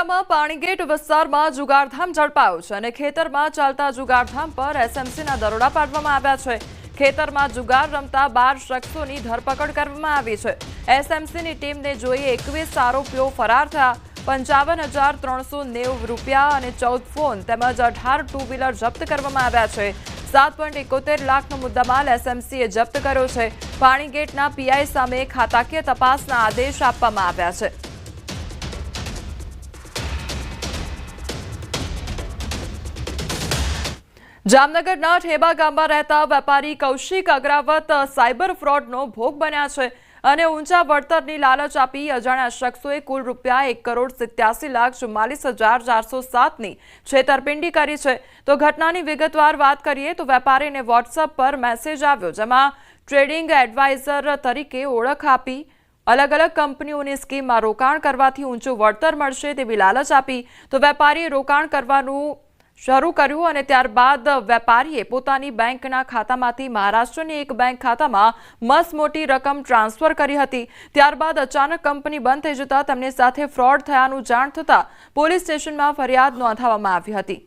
વડોદરામાં પાણીગેટ વિસ્તારમાં જુગારધામ ઝડપાયો છે અને ખેતરમાં ચાલતા જુગારધામ પર એસએમસીના દરોડા પાડવામાં આવ્યા છે। ખેતરમાં જુગાર રમતા 12 શખ્સોની ધરપકડ કરવામાં આવી છે। એસએમસીની ટીમને જોઈ 21 આરોપીઓ ફરાર થયા। 55,390 રૂપિયા અને 14 ફોન તેમજ 18 ટુ વ્હીલર જપ્ત કરવામાં આવ્યા છે। 7.71 લાખનો મુદ્દામાલ એસએમસીએ જપ્ત કર્યો છે। પાણીગેટના પીઆઈ સામે ખાતાકીય તપાસના આદેશ આપવામાં આવ્યા છે। જામનગરના ઠેબા ગામમાં રહેતા વેપારી કૌશિક અગ્રાવત સાયબર ફ્રોડનો ભોગ બન્યા છે અને ઊંચા વળતરની લાલચ આપી અજાણ્યા શખ્સોએ કુલ રૂપિયા 1,87,44,407ની છેતરપિંડી કરી છે। તો ઘટનાની વિગતવાર વાત કરીએ તો વેપારીને વોટ્સએપ પર મેસેજ આવ્યો, જેમાં ટ્રેડિંગ એડવાઇઝર તરીકે ઓળખ આપી अलग अलग कंपनीओनी स्कीममां रोकाण करवाथी ऊंचुं वळतर मळशे तेवी लालच आपी। तो वेपारीए रोकाण करवानुं શરૂ કર્યું અને ત્યારબાદ વેપારીએ પોતાની બેંકના ખાતામાંથી મહારાષ્ટ્રની એક બેંક ખાતામાં મસમોટી રકમ ટ્રાન્સફર કરી હતી। ત્યારબાદ અચાનક કંપની બંધ થઈ જતા તેમની સાથે ફ્રોડ થયાનું જાણ થતા પોલીસ સ્ટેશનમાં ફરિયાદ નોંધાવવામાં આવી હતી।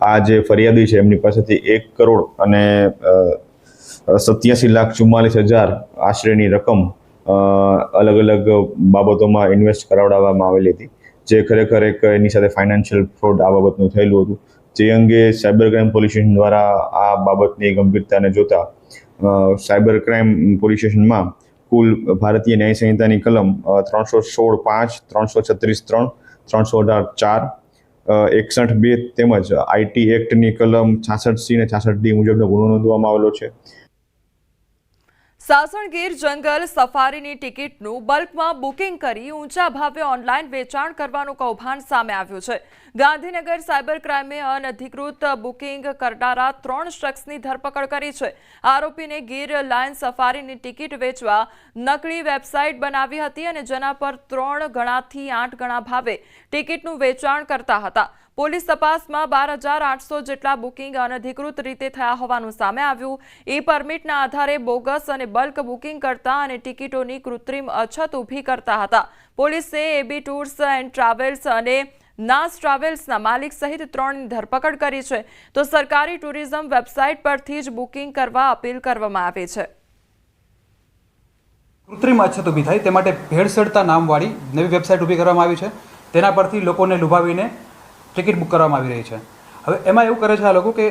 આ જે ફરિયાદી છે એમની પાસેથી 1,87,44,000 આશરેની રકમ अलग अलग बाबतों इन्वेस्ट करावडाववामां आवेली हती, जे खरेखर एक एनी साथे फाइनान्शियल फ्रॉड आ बाबतनुं थयेलुं हतुं। जे अंगे साइबर क्राइम पोलीस स्टेशन द्वारा आ बाबतनी गंभीरताने जोता साइबर क्राइम पोलीस स्टेशनमां कुल भारतीय न्याय संहितानी कलम 316(5), 336(3), 318(4), 61(2) તેમજ आईटी एक्टनी कलम 66C અને 66D मुजबनो गुनो नोंधवामां आवेलो छे। સાસણગીર જંગલ સફારીની ટિકિટનું બલ્કમાં બુકિંગ કરી ઊંચા ભાવે ઓનલાઈન વેચાણ કરવાનું કૌભાંડ સામે આવ્યું છે। ગાંધીનગર સાયબર ક્રાઇમે અનધિકૃત બુકિંગ કરનારા 3 શખ્સની ધરપકડ કરી છે। આરોપીને ગીર લાયન સફારીની ટિકિટ વેચવા નકલી વેબસાઇટ બનાવી હતી અને જેના પર 3 ગણાથી 8 ગણા ભાવે ટિકિટનું વેચાણ કરતા હતા। પોલીસ તપાસમાં 12,800 જેટલા બુકિંગ અનધિકૃત રીતે થયા હોવાનું સામે આવ્યું। ઈ પરમિટના આધારે બોગસ અને બલ્ક બુકિંગ કરતા અને ટિકિટોની કૃત્રિમ અછત ઊભી કરતા હતા। પોલીસે એબી ટૂર્સ એન્ડ ટ્રાવેલ્સ અને નાસ ટ્રાવેલ્સના માલિક સહિત 3ની ધરપકડ કરી છે। તો સરકારી ટુરિઝમ વેબસાઇટ પરથી જ બુકિંગ કરવા અપીલ કરવામાં આવી છે। કૃત્રિમ અછત ઊભી થાય તે માટે ભેળસેળતા નામવાળી નવી વેબસાઇટ ઊભી કરવામાં આવી છે। તેના પરથી લોકોને લુભાવીને ટિકિટ બુક કરવામાં આવી રહી છે। હવે એમાં એવું કરે છે આ લોકો કે